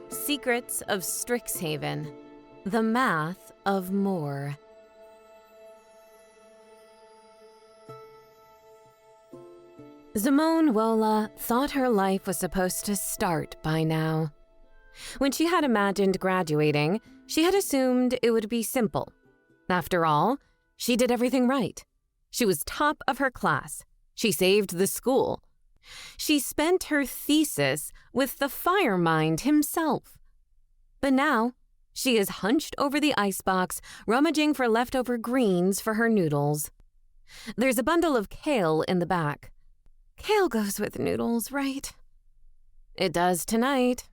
Secrets of Strixhaven. The Math of More. Zimone Wola thought her life was supposed to start by now. When she had imagined graduating, she had assumed it would be simple. After all, she did everything right. She was top of her class. She saved the school. She spent her thesis with the firemind himself. But now, she is hunched over the icebox, rummaging for leftover greens for her noodles. There's a bundle of kale in the back. Kale goes with noodles, right? It does tonight.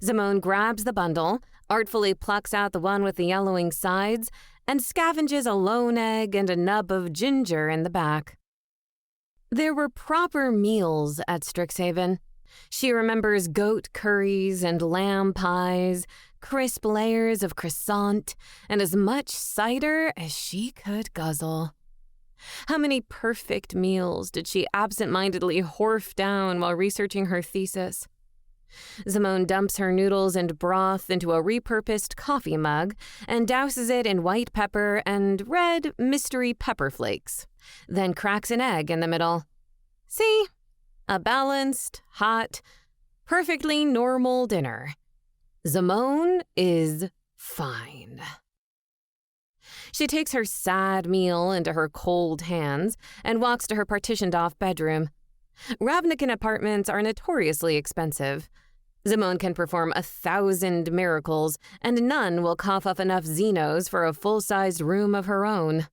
Zimone grabs the bundle, artfully plucks out the one with the yellowing sides, and scavenges a lone egg and a nub of ginger in the back. There were proper meals at Strixhaven. She remembers goat curries and lamb pies, crisp layers of croissant, and as much cider as she could guzzle. How many perfect meals did she absent-mindedly horf down while researching her thesis? Zimone dumps her noodles and broth into a repurposed coffee mug and douses it in white pepper and red mystery pepper flakes, then cracks an egg in the middle. See? A balanced, hot, perfectly normal dinner. Zimone is fine. She takes her sad meal into her cold hands and walks to her partitioned-off bedroom. Ravnican apartments are notoriously expensive. Zimone can perform 1,000 miracles, and none will cough up enough Xenos for a full-sized room of her own.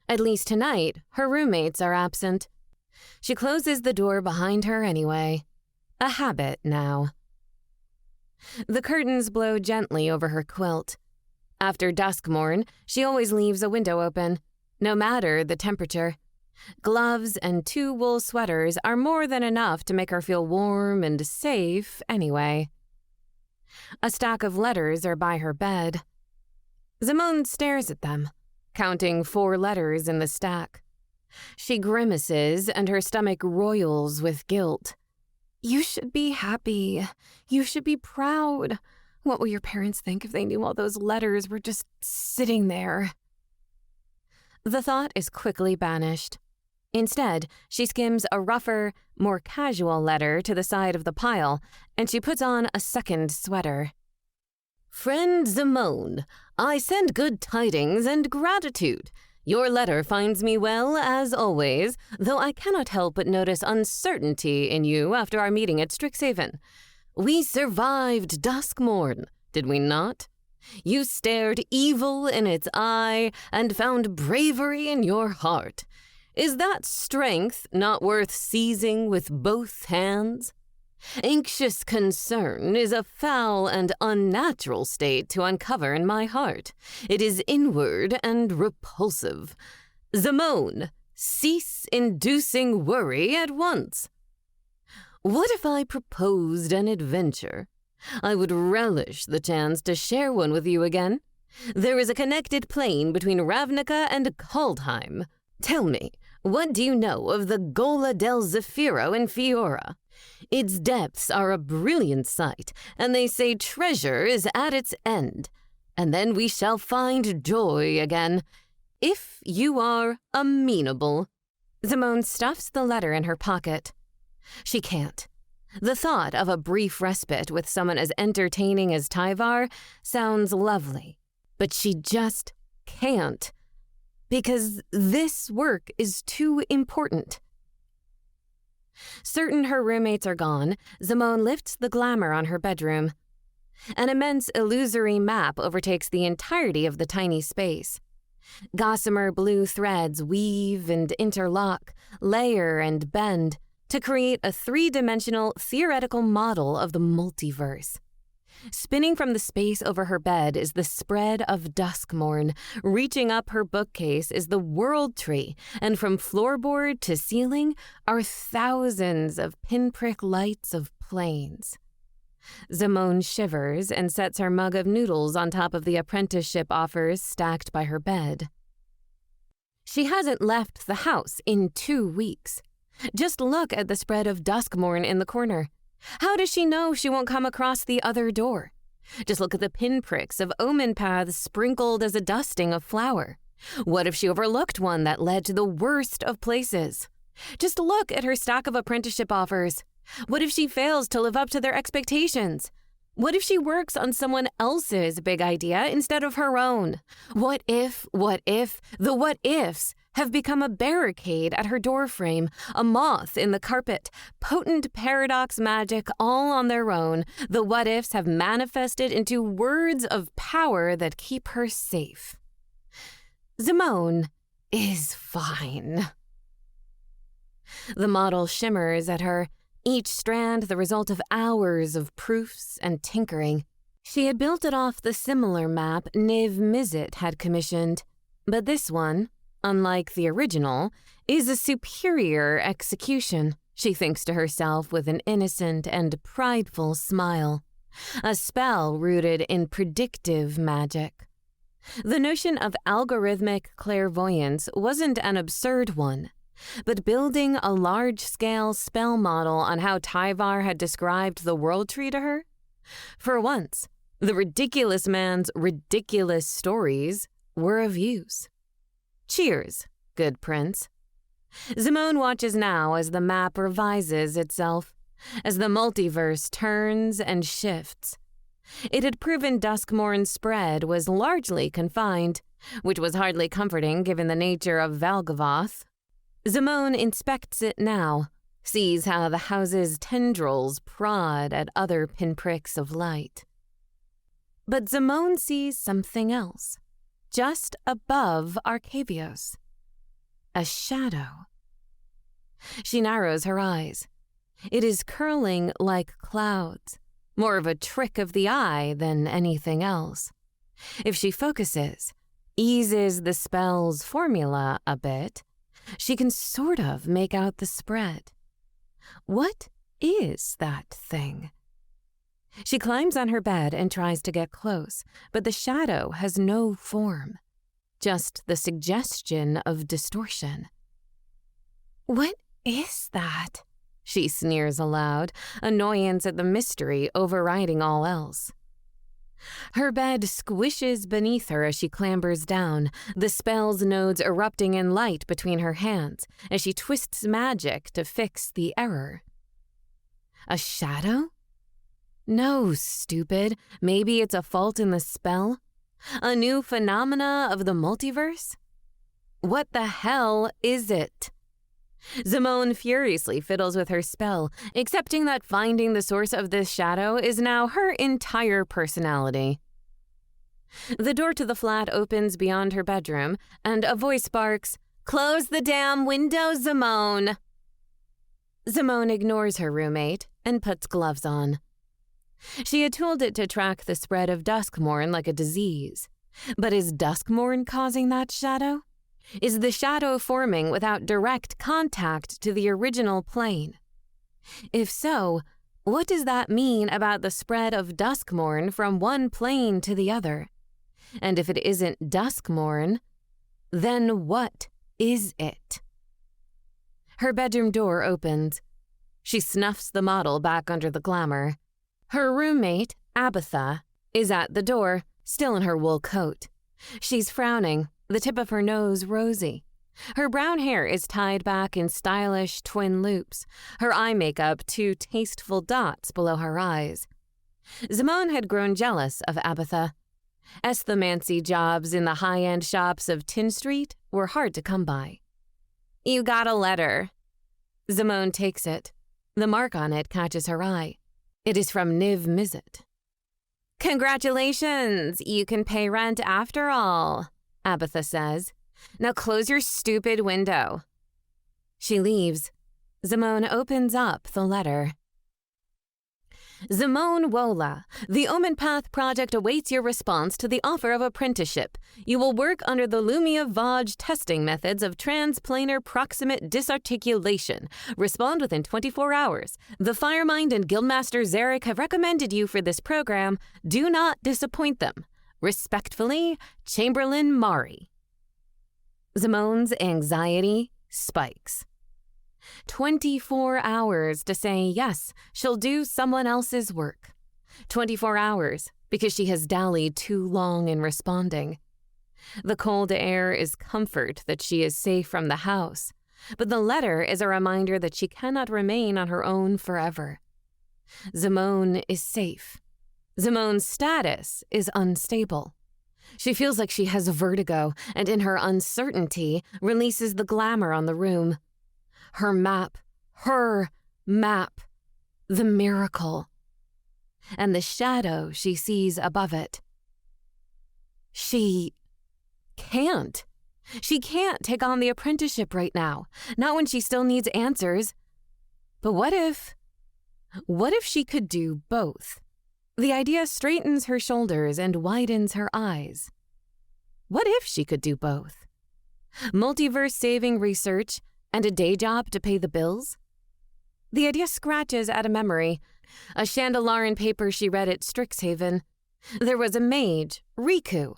At least tonight, her roommates are absent. She closes the door behind her anyway. A habit now. The curtains blow gently over her quilt. After duskmorn, she always leaves a window open, no matter the temperature. Gloves and 2 wool sweaters are more than enough to make her feel warm and safe anyway. A stack of letters are by her bed. Zimone stares at them, counting 4 letters in the stack. She grimaces and her stomach roils with guilt. You should be happy. You should be proud. What will your parents think if they knew all those letters were just sitting there? The thought is quickly banished. Instead, she skims a rougher, more casual letter to the side of the pile, and she puts on a second sweater. Friend Zimone, I send good tidings and gratitude. Your letter finds me well, as always, though I cannot help but notice uncertainty in you after our meeting at Strixhaven. We survived duskmorn, did we not? You stared evil in its eye and found bravery in your heart. Is that strength not worth seizing with both hands? Anxious concern is a foul and unnatural state to uncover in my heart. It is inward and repulsive. Zimone, cease inducing worry at once. What if I proposed an adventure? I would relish the chance to share one with you again. There is a connected plane between Ravnica and Kaldheim. Tell me, what do you know of the Gola del Zafiro in Fiora? Its depths are a brilliant sight, and they say treasure is at its end. And then we shall find joy again, if you are amenable. Zimone stuffs the letter in her pocket. She can't. The thought of a brief respite with someone as entertaining as Tyvar sounds lovely, but she just can't, because this work is too important. Certain her roommates are gone, Zimone lifts the glamour on her bedroom. An immense illusory map overtakes the entirety of the tiny space. Gossamer blue threads weave and interlock, layer and bend, to create a 3-dimensional theoretical model of the multiverse. Spinning from the space over her bed is the spread of duskmorn. Reaching up her bookcase is the world tree, and from floorboard to ceiling are thousands of pinprick lights of planes. Zimone shivers and sets her mug of noodles on top of the apprenticeship offers stacked by her bed. She hasn't left the house in 2 weeks. Just look at the spread of duskmorn in the corner. How does she know she won't come across the other door? Just look at the pinpricks of omen paths sprinkled as a dusting of flour. What if she overlooked one that led to the worst of places? Just look at her stack of apprenticeship offers. What if she fails to live up to their expectations? What if she works on someone else's big idea instead of her own? What if the what ifs have become a barricade at her doorframe, a moth in the carpet, potent paradox magic all on their own? The what ifs have manifested into words of power that keep her safe. Zimone is fine. The model shimmers at her, each strand the result of hours of proofs and tinkering. She had built it off the similar map Niv Mizzet had commissioned, but this one, unlike the original, is a superior execution, she thinks to herself with an innocent and prideful smile. A spell rooted in predictive magic. The notion of algorithmic clairvoyance wasn't an absurd one, but building a large-scale spell model on how Tyvar had described the world tree to her? For once, the ridiculous man's ridiculous stories were of use. Cheers, good prince. Zimone watches now as the map revises itself, as the multiverse turns and shifts. It had proven Duskmorn's spread was largely confined, which was hardly comforting given the nature of Valgavoth. Zimone inspects it now, sees how the house's tendrils prod at other pinpricks of light. But Zimone sees something else, just above Arcavios. A shadow. She narrows her eyes. It is curling like clouds, more of a trick of the eye than anything else. If she focuses, eases the spell's formula a bit, she can sort of make out the spread. What is that thing? She climbs on her bed and tries to get close, but the shadow has no form, just the suggestion of distortion. What is that? She sneers aloud, annoyance at the mystery overriding all else. Her bed squishes beneath her as she clambers down, the spell's nodes erupting in light between her hands as she twists magic to fix the error. A shadow? No, stupid. Maybe it's a fault in the spell? A new phenomena of the multiverse? What the hell is it? Zimone furiously fiddles with her spell, accepting that finding the source of this shadow is now her entire personality. The door to the flat opens beyond her bedroom, and a voice barks, "Close the damn window, Zimone!" Zimone ignores her roommate and puts gloves on. She had tooled it to track the spread of Duskmorn like a disease. But is Duskmorn causing that shadow? Is the shadow forming without direct contact to the original plane? If so, what does that mean about the spread of Duskmorn from one plane to the other? And if it isn't Duskmorn, then what is it? Her bedroom door opens. She snuffs the model back under the glamour. Her roommate, Abatha, is at the door, still in her wool coat. She's frowning, the tip of her nose rosy. Her brown hair is tied back in stylish twin loops, her eye makeup 2 tasteful dots below her eyes. Zimone had grown jealous of Abatha. Esthemancy jobs in the high-end shops of Tin Street were hard to come by. "You got a letter." Zimone takes it. The mark on it catches her eye. It is from Niv Mizzet. "Congratulations! You can pay rent after all," Abatha says. "Now close your stupid window." She leaves. Zimone opens up the letter. Zimone Wola, the Omen Path project awaits your response to the offer of apprenticeship. You will work under the Lumia-Vaj testing methods of transplanar proximate disarticulation. Respond within 24 hours. The Firemind and Guildmaster Zarek have recommended you for this program. Do not disappoint them. Respectfully, Chamberlain Mari. Zimone's anxiety spikes. 24 hours to say yes, she'll do someone else's work. 24 hours because she has dallied too long in responding. The cold air is comfort that she is safe from the house, but the letter is a reminder that she cannot remain on her own forever. Zimone is safe. Zimone's status is unstable. She feels like she has vertigo, and in her uncertainty, releases the glamour on the room. Her map, the miracle. And the shadow she sees above it. She can't. She can't take on the apprenticeship right now, not when she still needs answers. But what if she could do both? The idea straightens her shoulders and widens her eyes. What if she could do both? Multiverse saving research and a day job to pay the bills? The idea scratches at a memory, a Chandelarin paper she read at Strixhaven. There was a mage, Riku,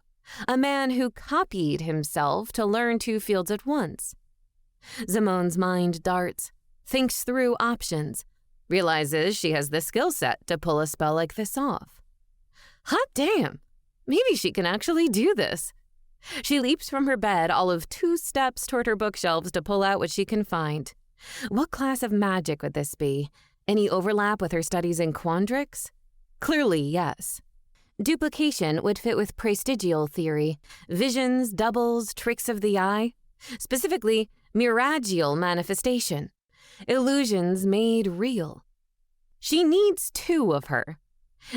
a man who copied himself to learn 2 fields at once. Zimone's mind darts, thinks through options, realizes she has the skill set to pull a spell like this off. Hot damn! Maybe she can actually do this. She leaps from her bed all of 2 steps toward her bookshelves to pull out what she can find. What class of magic would this be? Any overlap with her studies in quandrix? Clearly, yes. Duplication would fit with prestigial theory, visions, doubles, tricks of the eye, specifically miragial manifestation, illusions made real. She needs 2 of her.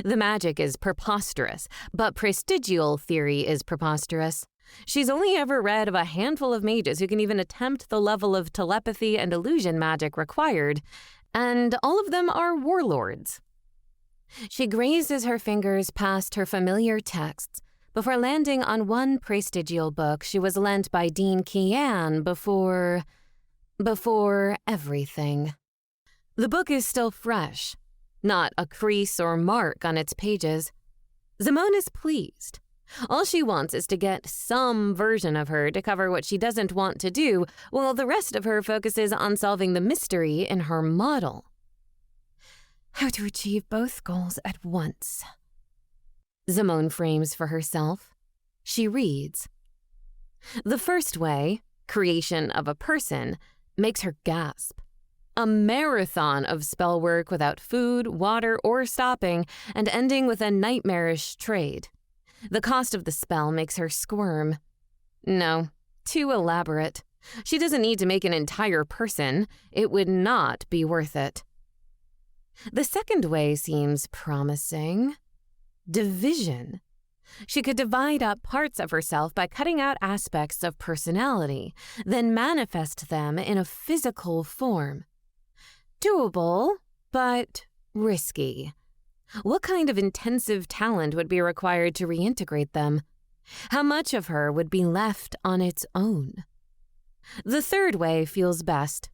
The magic is preposterous, but prestigial theory is preposterous. She's only ever read of a handful of mages who can even attempt the level of telepathy and illusion magic required, and all of them are warlords. She grazes her fingers past her familiar texts before landing on one prestigial book she was lent by Dean Kian before everything. The book is still fresh, not a crease or mark on its pages. Zimone is pleased. All she wants is to get some version of her to cover what she doesn't want to do, while the rest of her focuses on solving the mystery in her model. How to achieve both goals at once. Zimone frames for herself. She reads. The first way, creation of a person, makes her gasp. A marathon of spell work without food, water, or stopping, and ending with a nightmarish trade. The cost of the spell makes her squirm. No, too elaborate. She doesn't need to make an entire person. It would not be worth it. The second way seems promising. Division. She could divide up parts of herself by cutting out aspects of personality, then manifest them in a physical form. Doable, but risky. What kind of intensive talent would be required to reintegrate them? How much of her would be left on its own? The third way feels best.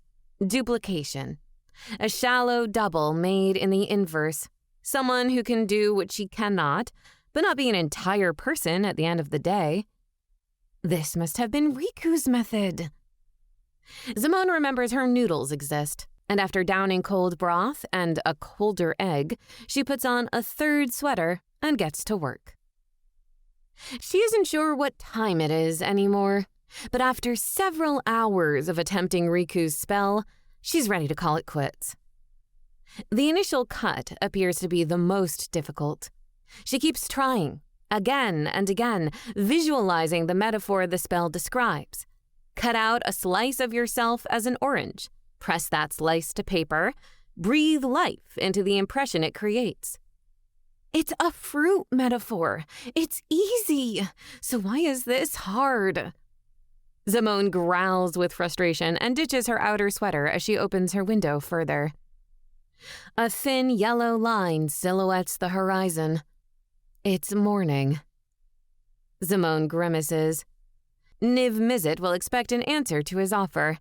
Duplication. A shallow double made in the inverse. Someone who can do what she cannot, but not be an entire person at the end of the day. This must have been Riku's method. Zimone remembers her noodles exist, and after downing cold broth and a colder egg, she puts on a 3rd sweater and gets to work. She isn't sure what time it is anymore, but after several hours of attempting Riku's spell, she's ready to call it quits. The initial cut appears to be the most difficult. She keeps trying, again and again, visualizing the metaphor the spell describes. Cut out a slice of yourself as an orange. Press that slice to paper. Breathe life into the impression it creates. It's a fruit metaphor. It's easy. So why is this hard? Zimone growls with frustration and ditches her outer sweater as she opens her window further. A thin yellow line silhouettes the horizon. It's morning. Zimone grimaces. Niv Mizzet will expect an answer to his offer,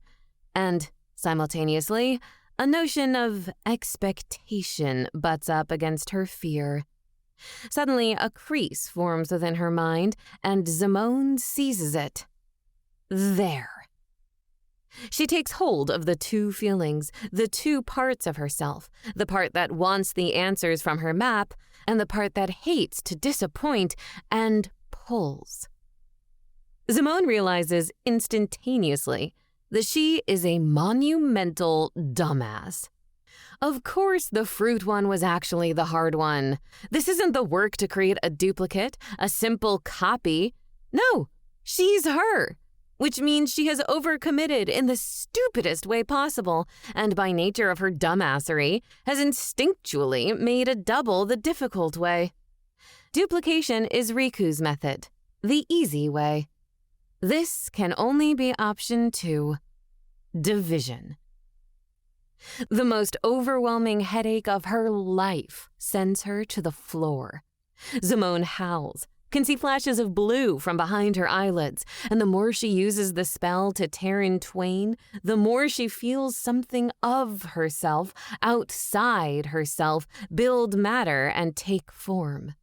and, simultaneously, a notion of expectation butts up against her fear. Suddenly, a crease forms within her mind, and Zimone seizes it. There. She takes hold of the two feelings, the two parts of herself, the part that wants the answers from her map and the part that hates to disappoint and pulls. Zimone realizes instantaneously that she is a monumental dumbass. Of course the fruit one was actually the hard one. This isn't the work to create a duplicate, a simple copy. No, she's her, which means she has overcommitted in the stupidest way possible, and by nature of her dumbassery, has instinctually made a double the difficult way. Duplication is Riku's method, the easy way. This can only be option 2, division. The most overwhelming headache of her life sends her to the floor. Zimone howls, can see flashes of blue from behind her eyelids, and the more she uses the spell to tear in twain, the more she feels something of herself, outside herself, build matter and take form.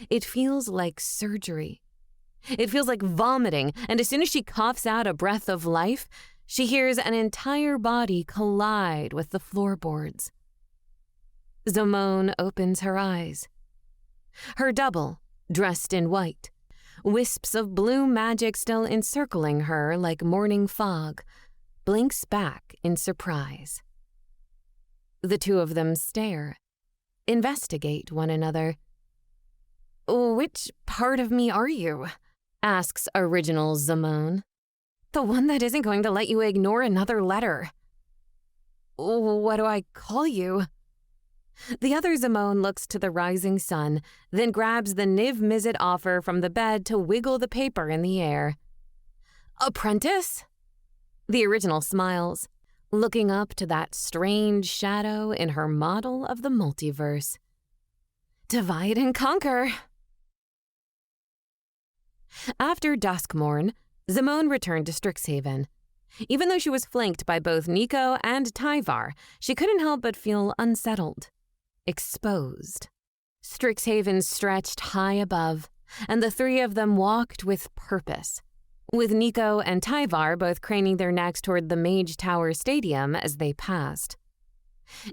It feels like surgery. It feels like vomiting, and as soon as she coughs out a breath of life, she hears an entire body collide with the floorboards. Zimone opens her eyes. Her double, dressed in white, wisps of blue magic still encircling her like morning fog, blinks back in surprise. The two of them stare, investigate one another. "Which part of me are you?" asks original Zimone. "The one that isn't going to let you ignore another letter." "What do I call you?" The other Zimone looks to the rising sun, then grabs the Niv Mizzet offer from the bed to wiggle the paper in the air. "Apprentice?" The original smiles, looking up to that strange shadow in her model of the multiverse. "Divide and conquer." After duskmorn, Zimone returned to Strixhaven. Even though she was flanked by both Nico and Tyvar, she couldn't help but feel unsettled, exposed. Strixhaven stretched high above, and the three of them walked with purpose, with Nico and Tyvar both craning their necks toward the Mage Tower Stadium as they passed.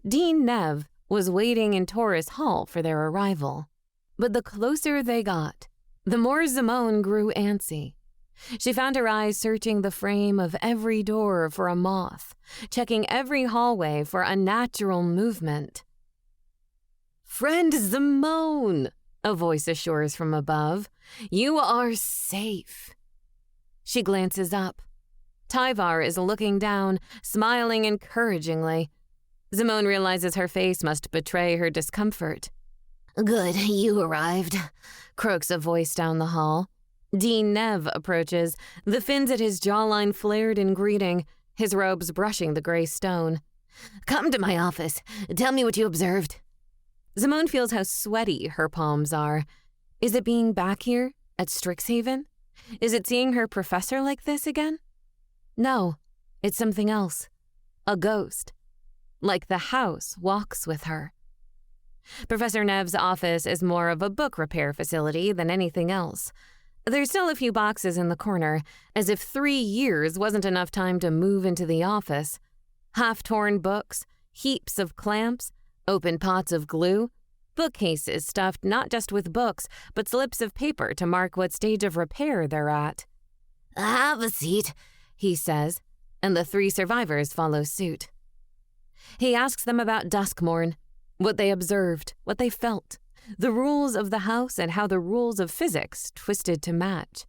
Dean Nev was waiting in Taurus Hall for their arrival, but the closer they got, the more Zimone grew antsy. She found her eyes searching the frame of every door for a moth, checking every hallway for unnatural movement. "Friend Zimone," a voice assures from above, "you are safe." She glances up. Tyvar is looking down, smiling encouragingly. Zimone realizes her face must betray her discomfort. "Good, you arrived," croaks a voice down the hall. Dean Nev approaches, the fins at his jawline flared in greeting, his robes brushing the gray stone. "Come to my office. Tell me what you observed." Zimone feels how sweaty her palms are. Is it being back here, at Strixhaven? Is it seeing her professor like this again? No, it's something else. A ghost. Like the house walks with her. Professor Nev's office is more of a book repair facility than anything else. There's still a few boxes in the corner, as if 3 years wasn't enough time to move into the office. Half-torn books, heaps of clamps, open pots of glue, bookcases stuffed not just with books, but slips of paper to mark what stage of repair they're at. "Have a seat," he says, and the 3 survivors follow suit. He asks them about duskmorn, what they observed, what they felt, the rules of the house and how the rules of physics twisted to match.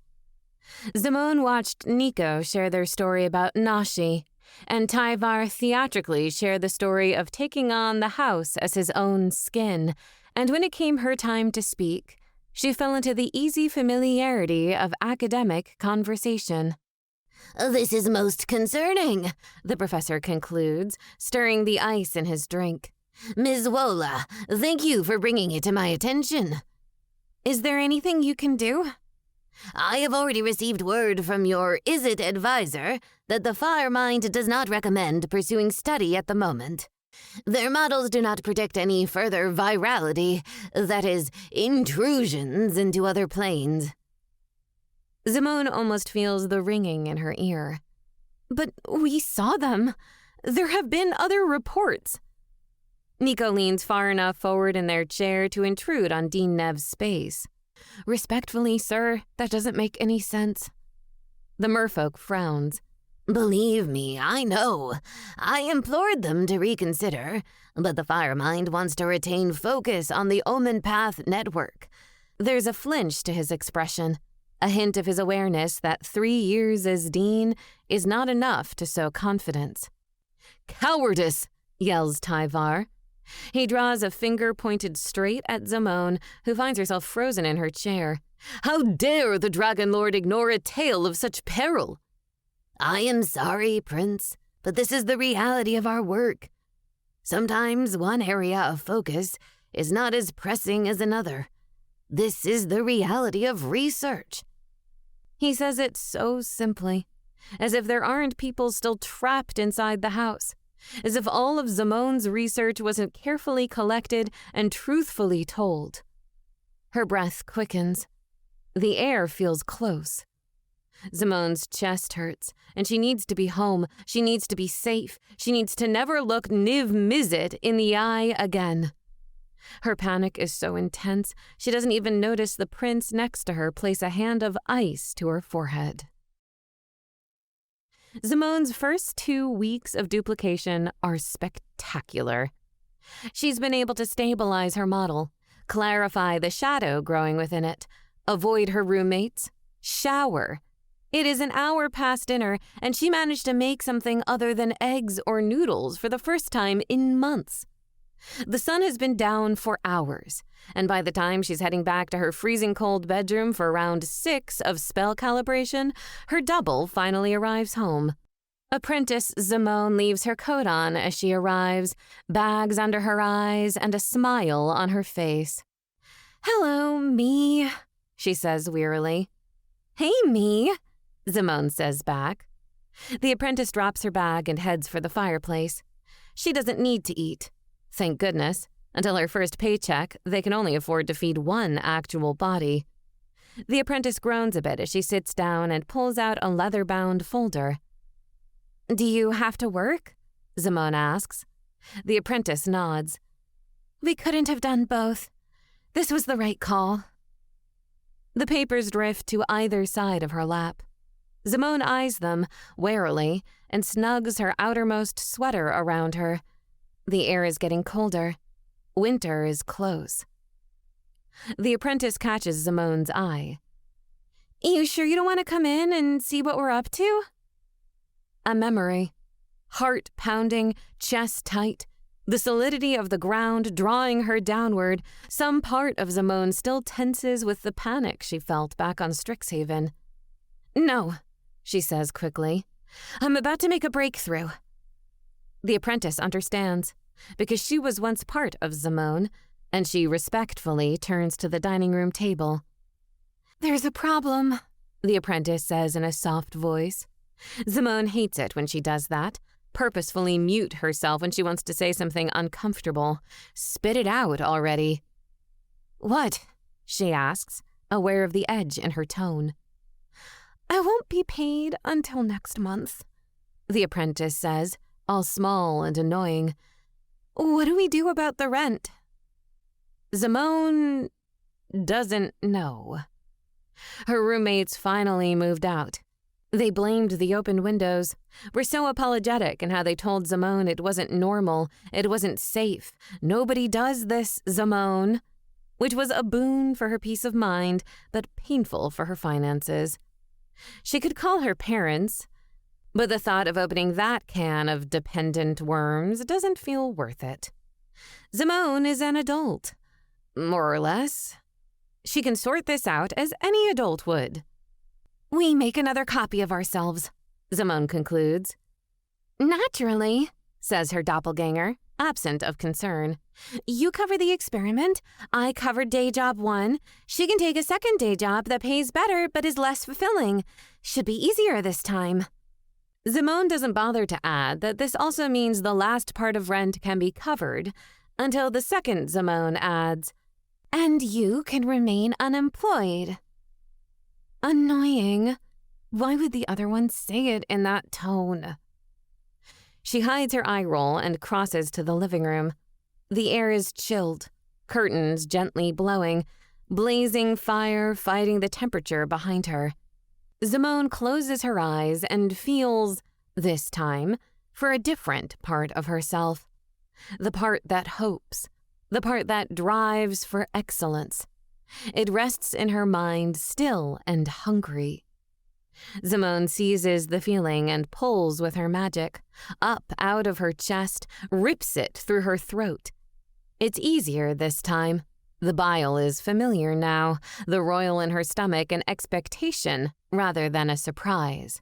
Zimone watched Nico share their story about Nashi, and Tyvar theatrically share the story of taking on the house as his own skin, and when it came her time to speak, she fell into the easy familiarity of academic conversation. "This is most concerning," the professor concludes, stirring the ice in his drink. "Ms. Wola, thank you for bringing it to my attention." "Is there anything you can do?" "I have already received word from your Is-It advisor that the Fire Mind does not recommend pursuing study at the moment. Their models do not predict any further virality, that is, intrusions into other planes." Zimone almost feels the ringing in her ear. But we saw them. There have been other reports. Nico leans far enough forward in their chair to intrude on Dean Nev's space. Respectfully, sir, that doesn't make any sense. The merfolk frowns. Believe me, I know. I implored them to reconsider, but the Firemind wants to retain focus on the Omen Path network. There's a flinch to his expression, a hint of his awareness that 3 years as dean is not enough to sow confidence. Cowardice, yells Tyvar. He draws a finger pointed straight at Zimone, who finds herself frozen in her chair. How dare the Dragon Lord ignore a tale of such peril? I am sorry, Prince, but this is the reality of our work. Sometimes one area of focus is not as pressing as another. This is the reality of research. He says it so simply, as if there aren't people still trapped inside the house, as if all of Zimone's research wasn't carefully collected and truthfully told. Her breath quickens. The air feels close. Zimone's chest hurts, and she needs to be home. She needs to be safe. She needs to never look Niv Mizzet in the eye again. Her panic is so intense, she doesn't even notice the prince next to her place a hand of ice to her forehead. Zimone's first 2 weeks of duplication are spectacular. She's been able to stabilize her model, clarify the shadow growing within it, avoid her roommates, shower. It is an hour past dinner, and she managed to make something other than eggs or noodles for the first time in months. The sun has been down for hours, and by the time she's heading back to her freezing cold bedroom for round 6 of spell calibration, her double finally arrives home. Apprentice Zimone leaves her coat on as she arrives, bags under her eyes and a smile on her face. "Hello, me," she says wearily. "Hey, me," Zimone says back. The apprentice drops her bag and heads for the fireplace. She doesn't need to eat. Thank goodness. Until her first paycheck, they can only afford to feed one actual body. The apprentice groans a bit as she sits down and pulls out a leather-bound folder. "Do you have to work?" Zimone asks. The apprentice nods. "We couldn't have done both. This was the right call." The papers drift to either side of her lap. Zimone eyes them warily and snugs her outermost sweater around her. The air is getting colder. Winter is close. The apprentice catches Zimone's eye. "You sure you don't want to come in and see what we're up to?" A memory. Heart pounding, chest tight, the solidity of the ground drawing her downward. Some part of Zimone still tenses with the panic she felt back on Strixhaven. "No," she says quickly. "I'm about to make a breakthrough." The apprentice understands, because she was once part of Zimone, and she respectfully turns to the dining room table. "There's a problem," the apprentice says in a soft voice. Zimone hates it when she does that, purposefully mute herself when she wants to say something uncomfortable. Spit it out already. "What?" she asks, aware of the edge in her tone. "I won't be paid until next month," the apprentice says, all small and annoying. "What do we do about the rent?" Zimone doesn't know. Her roommates finally moved out. They blamed the open windows, were so apologetic in how they told Zimone it wasn't normal, it wasn't safe. Nobody does this, Zimone. Which was a boon for her peace of mind, but painful for her finances. She could call her parents, but the thought of opening that can of dependent worms doesn't feel worth it. Zimone is an adult, more or less. She can sort this out as any adult would. "We make another copy of ourselves," Zimone concludes. "Naturally," says her doppelganger, absent of concern. "You cover the experiment. I covered day job 1. She can take a second day job that pays better but is less fulfilling. Should be easier this time." Zimone doesn't bother to add that this also means the last part of rent can be covered, until the second Zimone adds, "And you can remain unemployed." Annoying. Why would the other one say it in that tone? She hides her eye roll and crosses to the living room. The air is chilled, curtains gently blowing, blazing fire fighting the temperature behind her. Zimone closes her eyes and feels, this time, for a different part of herself. The part that hopes, the part that drives for excellence. It rests in her mind still and hungry. Zimone seizes the feeling and pulls with her magic, up out of her chest, rips it through her throat. It's easier this time. The bile is familiar now, the roil in her stomach an expectation rather than a surprise.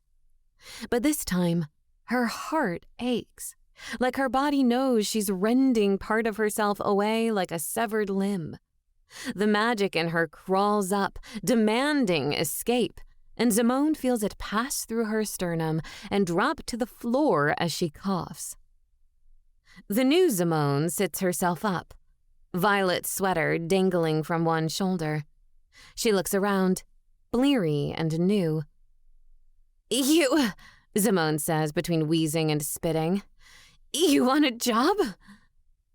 But this time, her heart aches, like her body knows she's rending part of herself away like a severed limb. The magic in her crawls up, demanding escape, and Zimone feels it pass through her sternum and drop to the floor as she coughs. The new Zimone sits herself up, violet sweater dangling from one shoulder. She looks around, bleary and new. "You," Zimone says between wheezing and spitting. "You want a job?"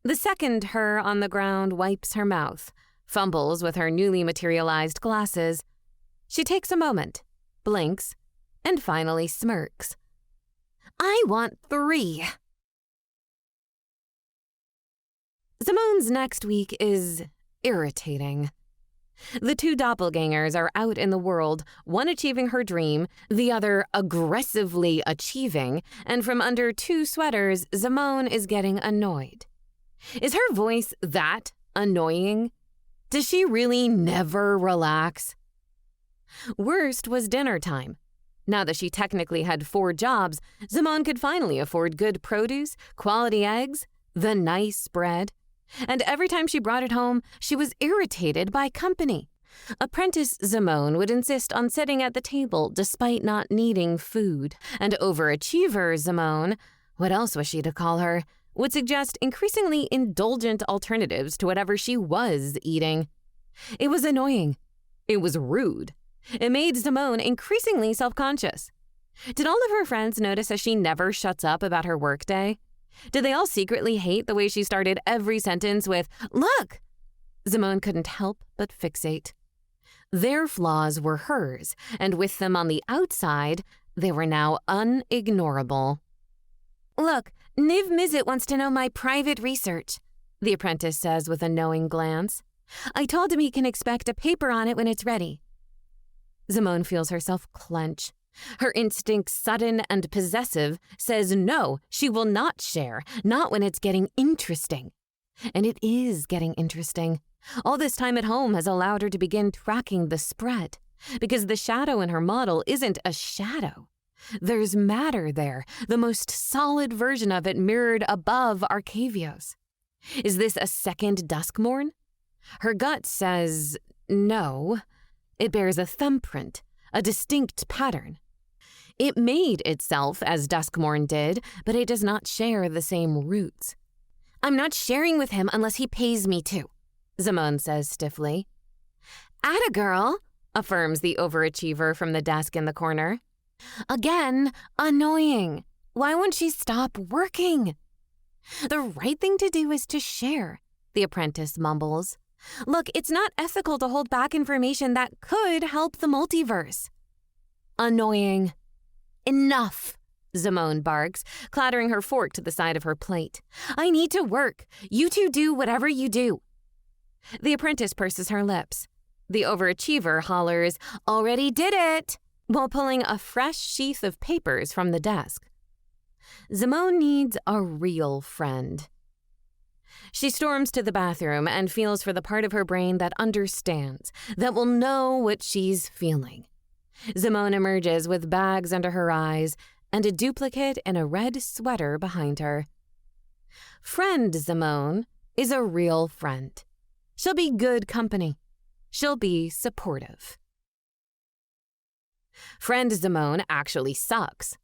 The second her on the ground wipes her mouth, fumbles with her newly materialized glasses. She takes a moment, blinks, and finally smirks. "I want 3. Zimone's next week is irritating. The two doppelgangers are out in the world, one achieving her dream, the other aggressively achieving, and from under 2 sweaters, Zimone is getting annoyed. Is her voice that annoying? Does she really never relax? Worst was dinner time. Now that she technically had 4 jobs, Zimone could finally afford good produce, quality eggs, the nice bread. And every time she brought it home, she was irritated by company. Apprentice Zimone would insist on sitting at the table despite not needing food. And overachiever Zimone, what else was she to call her, would suggest increasingly indulgent alternatives to whatever she was eating. It was annoying. It was rude. It made Zimone increasingly self-conscious. Did all of her friends notice as she never shuts up about her workday? Did they all secretly hate the way she started every sentence with, "Look"? Zimone couldn't help but fixate. Their flaws were hers, and with them on the outside, they were now unignorable. "Look, Niv Mizzet wants to know my private research," the apprentice says with a knowing glance. "I told him he can expect a paper on it when it's ready." Zimone feels herself clench. Her instinct, sudden and possessive, says no, she will not share, not when it's getting interesting. And it is getting interesting. All this time at home has allowed her to begin tracking the spread, because the shadow in her model isn't a shadow. There's matter there, the most solid version of it mirrored above Arcavios. Is this a second Duskmorn? Her gut says no. It bears a thumbprint, a distinct pattern. It made itself as Duskmorn did, but it does not share the same roots. "I'm not sharing with him unless he pays me to," Zimone says stiffly. "Atta girl," affirms the overachiever from the desk in the corner. "Again, annoying. Why won't she stop working?" "The right thing to do is to share," the apprentice mumbles. "Look, it's not ethical to hold back information that could help the multiverse." Annoying. "Enough," Zimone barks, clattering her fork to the side of her plate. "I need to work. You two do whatever you do." The apprentice purses her lips. The overachiever hollers, "Already did it," while pulling a fresh sheath of papers from the desk. Zimone needs a real friend. She storms to the bathroom and feels for the part of her brain that understands, that will know what she's feeling. Zimone emerges with bags under her eyes and a duplicate in a red sweater behind her. Friend Zimone is a real friend. She'll be good company. She'll be supportive. Friend Zimone actually sucks.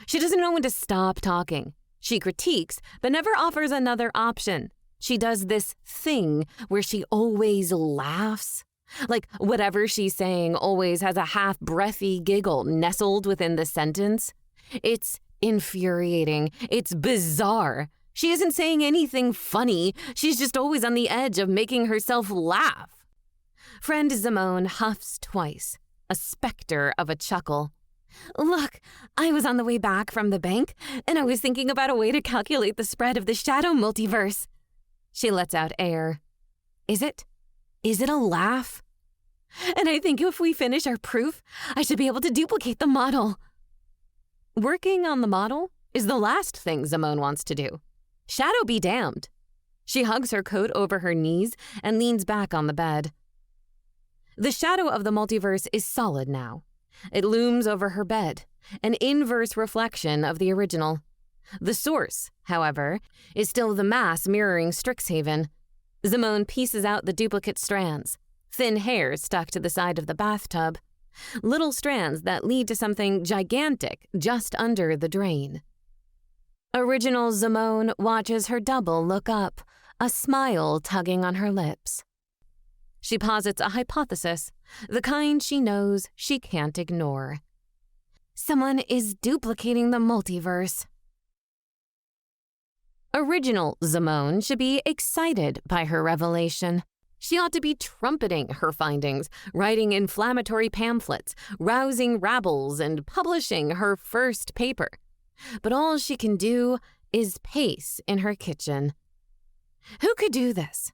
She doesn't know when to stop talking. She critiques, but never offers another option. She does this thing where she always laughs. Like whatever she's saying always has a half-breathy giggle nestled within the sentence. It's infuriating. It's bizarre. She isn't saying anything funny. She's just always on the edge of making herself laugh. Friend Zimone huffs twice, a specter of a chuckle. Look, I was on the way back from the bank, and I was thinking about a way to calculate the spread of the shadow multiverse. She lets out air. Is it a laugh? And I think if we finish our proof, I should be able to duplicate the model. Working on the model is the last thing Zimone wants to do. Shadow be damned. She hugs her coat over her knees and leans back on the bed. The shadow of the multiverse is solid now. It looms over her bed, an inverse reflection of the original. The source, however, is still the mass mirroring Strixhaven. Zimone pieces out the duplicate strands, thin hairs stuck to the side of the bathtub, little strands that lead to something gigantic just under the drain. Original Zimone watches her double look up, a smile tugging on her lips. She posits a hypothesis, the kind she knows she can't ignore. Someone is duplicating the multiverse. Original Zimone should be excited by her revelation. She ought to be trumpeting her findings, writing inflammatory pamphlets, rousing rabbles, and publishing her first paper. But all she can do is pace in her kitchen. Who could do this?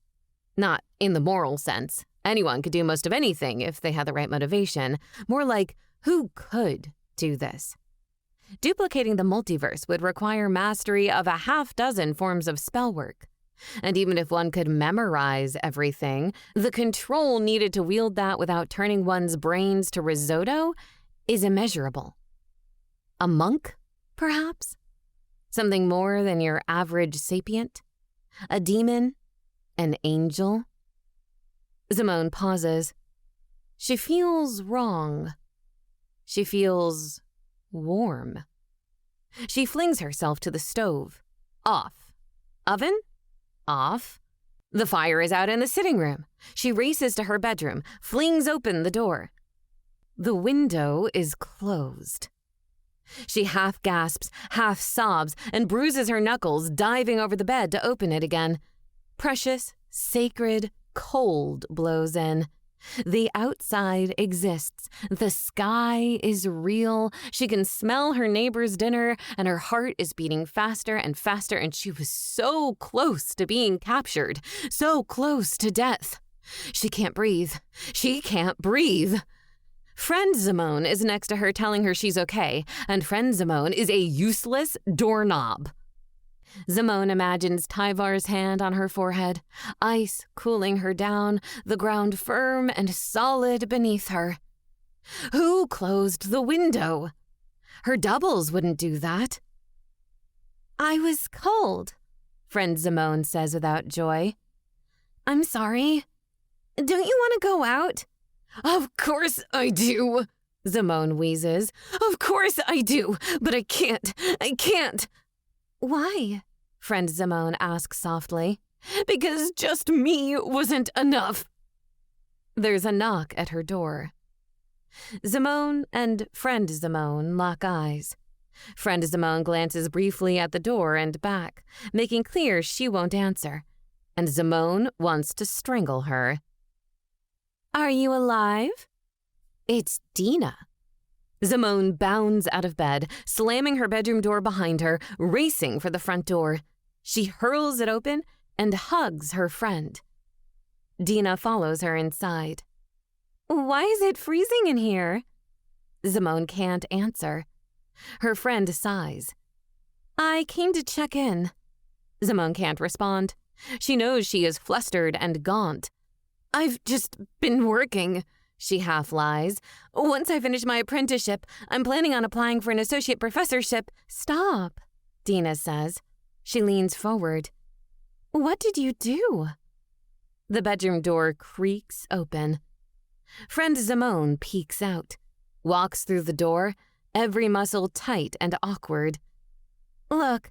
Not in the moral sense. Anyone could do most of anything if they had the right motivation. More like, who could do this? Duplicating the multiverse would require mastery of a half-dozen forms of spell work. And even if one could memorize everything, the control needed to wield that without turning one's brains to risotto is immeasurable. A monk, perhaps? Something more than your average sapient? A demon? An angel? Zimone pauses. She feels wrong. She feels warm. She flings herself to the stove. Off. Oven? Off. The fire is out in the sitting room. She races to her bedroom, flings open the door. The window is closed. She half gasps, half sobs, and bruises her knuckles, diving over the bed to open it again. Precious, sacred, cold blows in. The outside exists. The sky is real. She can smell her neighbor's dinner, and her heart is beating faster and faster, and she was so close to being captured, so close to death. She can't breathe. She can't breathe. Friend Zimone is next to her telling her she's okay, and Friend Zimone is a useless doorknob. Zimone imagines Tyvar's hand on her forehead, ice cooling her down, the ground firm and solid beneath her. Who closed the window? Her doubles wouldn't do that. I was cold, Friend Zimone says without joy. I'm sorry. Don't you want to go out? Of course I do, Zimone wheezes. Of course I do, but I can't. Why? Friend Zimone asks softly. Because just me wasn't enough. There's a knock at her door. Zimone and Friend Zimone lock eyes. Friend Zimone glances briefly at the door and back, making clear she won't answer. And Zimone wants to strangle her. Are you alive? It's Dina. Zimone bounds out of bed, slamming her bedroom door behind her, racing for the front door. She hurls it open and hugs her friend. Dina follows her inside. Why is it freezing in here? Zimone can't answer. Her friend sighs. I came to check in. Zimone can't respond. She knows she is flustered and gaunt. I've just been working, she half lies. Once I finish my apprenticeship, I'm planning on applying for an associate professorship. Stop, Dina says. She leans forward. What did you do? The bedroom door creaks open. Friend Zimone peeks out, walks through the door, every muscle tight and awkward. Look,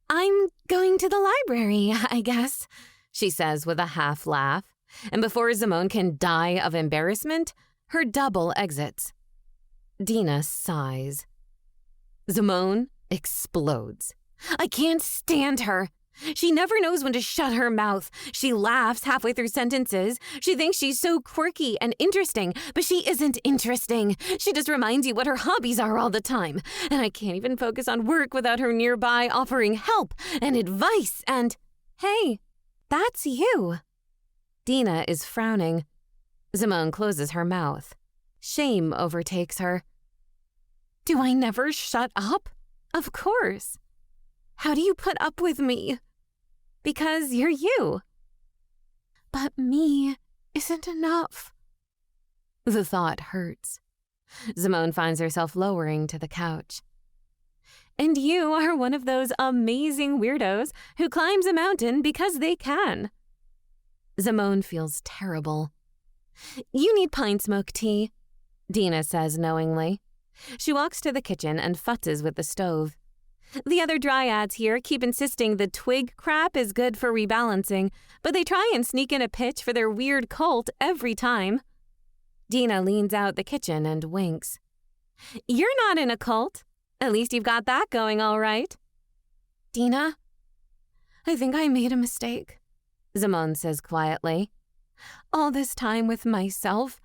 I'm going to the library, I guess, she says with a half laugh. And before Zimone can die of embarrassment, her double exits. Dina sighs. Zimone explodes. I can't stand her. She never knows when to shut her mouth. She laughs halfway through sentences. She thinks she's so quirky and interesting, but she isn't interesting. She just reminds you what her hobbies are all the time. And I can't even focus on work without her nearby offering help and advice and... Hey, that's you. Dina is frowning. Zimone closes her mouth. Shame overtakes her. Do I never shut up? Of course. How do you put up with me? Because you're you. But me isn't enough. The thought hurts. Zimone finds herself lowering to the couch. And you are one of those amazing weirdos who climbs a mountain because they can. Zimone feels terrible. You need pine smoke tea, Dina says knowingly. She walks to the kitchen and futzes with the stove. The other dryads here keep insisting the twig crap is good for rebalancing, but they try and sneak in a pitch for their weird cult every time. Dina leans out the kitchen and winks. You're not in a cult. At least you've got that going all right. Dina, I think I made a mistake, Zimone says quietly. All this time with myself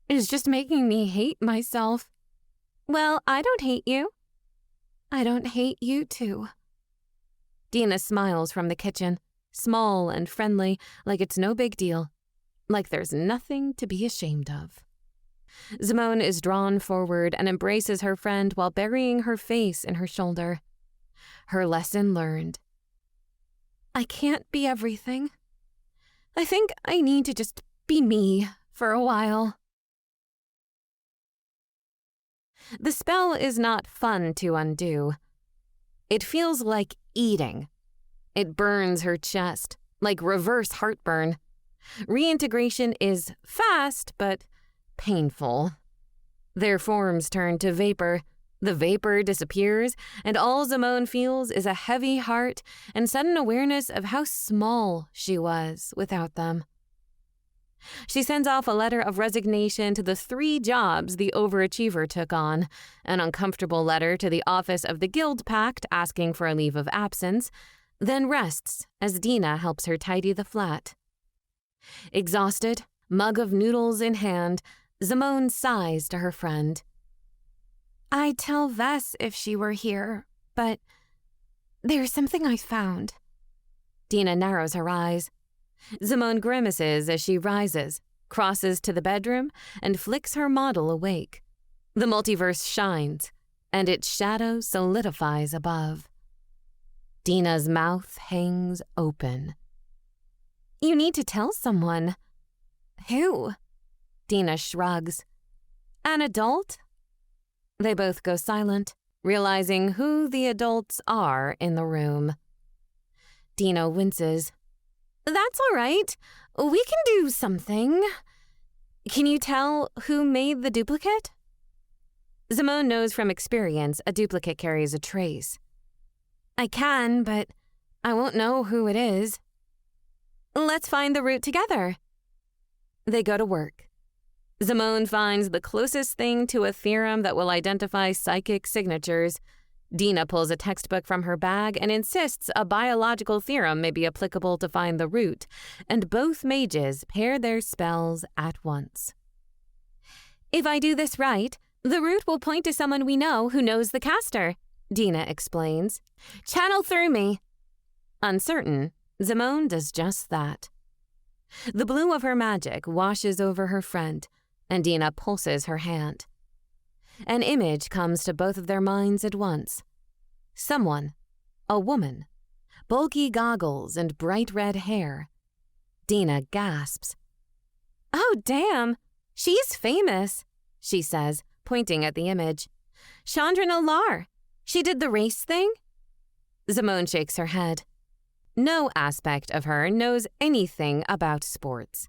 is just making me hate myself. Well, I don't hate you. I don't hate you too. Dina smiles from the kitchen, small and friendly, like it's no big deal, like there's nothing to be ashamed of. Zimone is drawn forward and embraces her friend while burying her face in her shoulder. Her lesson learned. I can't be everything. I think I need to just be me for a while. The spell is not fun to undo. It feels like eating. It burns her chest, like reverse heartburn. Reintegration is fast, but painful. Their forms turn to vapor. The vapor disappears, and all Zimone feels is a heavy heart and sudden awareness of how small she was without them. She sends off a letter of resignation to the 3 jobs the overachiever took on, an uncomfortable letter to the office of the Guild Pact asking for a leave of absence, then rests as Dina helps her tidy the flat. Exhausted, mug of noodles in hand, Zimone sighs to her friend. I'd tell Vess if she were here, but there's something I found. Dina narrows her eyes. Zimone grimaces as she rises, crosses to the bedroom, and flicks her model awake. The multiverse shines, and its shadow solidifies above. Dina's mouth hangs open. You need to tell someone. Who? Dina shrugs. An adult? They both go silent, realizing who the adults are in the room. Dina winces. That's all right. We can do something. Can you tell who made the duplicate? Zimone knows from experience a duplicate carries a trace. I can, but I won't know who it is. Let's find the root together. They go to work. Zimone finds the closest thing to a theorem that will identify psychic signatures. Dina pulls a textbook from her bag and insists a biological theorem may be applicable to find the root, and both mages pair their spells at once. If I do this right, the root will point to someone we know who knows the caster, Dina explains. Channel through me. Uncertain, Zimone does just that. The blue of her magic washes over her friend, and Dina pulses her hand. An image comes to both of their minds at once. Someone, a woman, bulky goggles and bright red hair. Dina gasps. Oh, damn, she's famous, she says, pointing at the image. Chandra Lar. She did the race thing? Zimone shakes her head. No aspect of her knows anything about sports.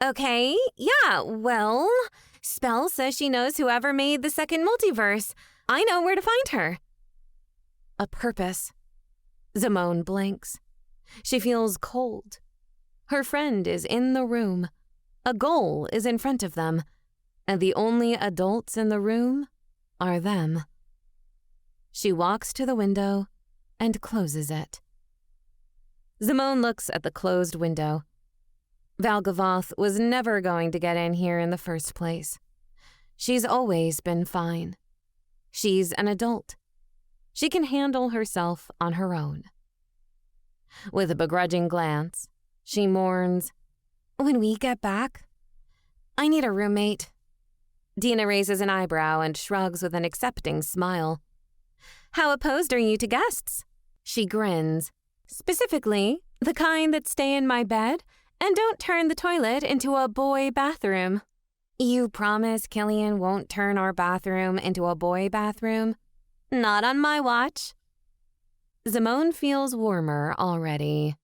Okay, yeah, well, Spell says she knows whoever made the second multiverse. I know where to find her. A purpose. Zimone blinks. She feels cold. Her friend is in the room. A goal is in front of them, and the only adults in the room are them. She walks to the window and closes it. Zimone looks at the closed window. Valgavoth was never going to get in here in the first place. She's always been fine. She's an adult. She can handle herself on her own. With a begrudging glance, she mourns, "When we get back, I need a roommate." Dina raises an eyebrow and shrugs with an accepting smile. "How opposed are you to guests?" She grins. "Specifically, the kind that stay in my bed and don't turn the toilet into a boy bathroom." "You promise Killian won't turn our bathroom into a boy bathroom?" "Not on my watch." Zimone feels warmer already.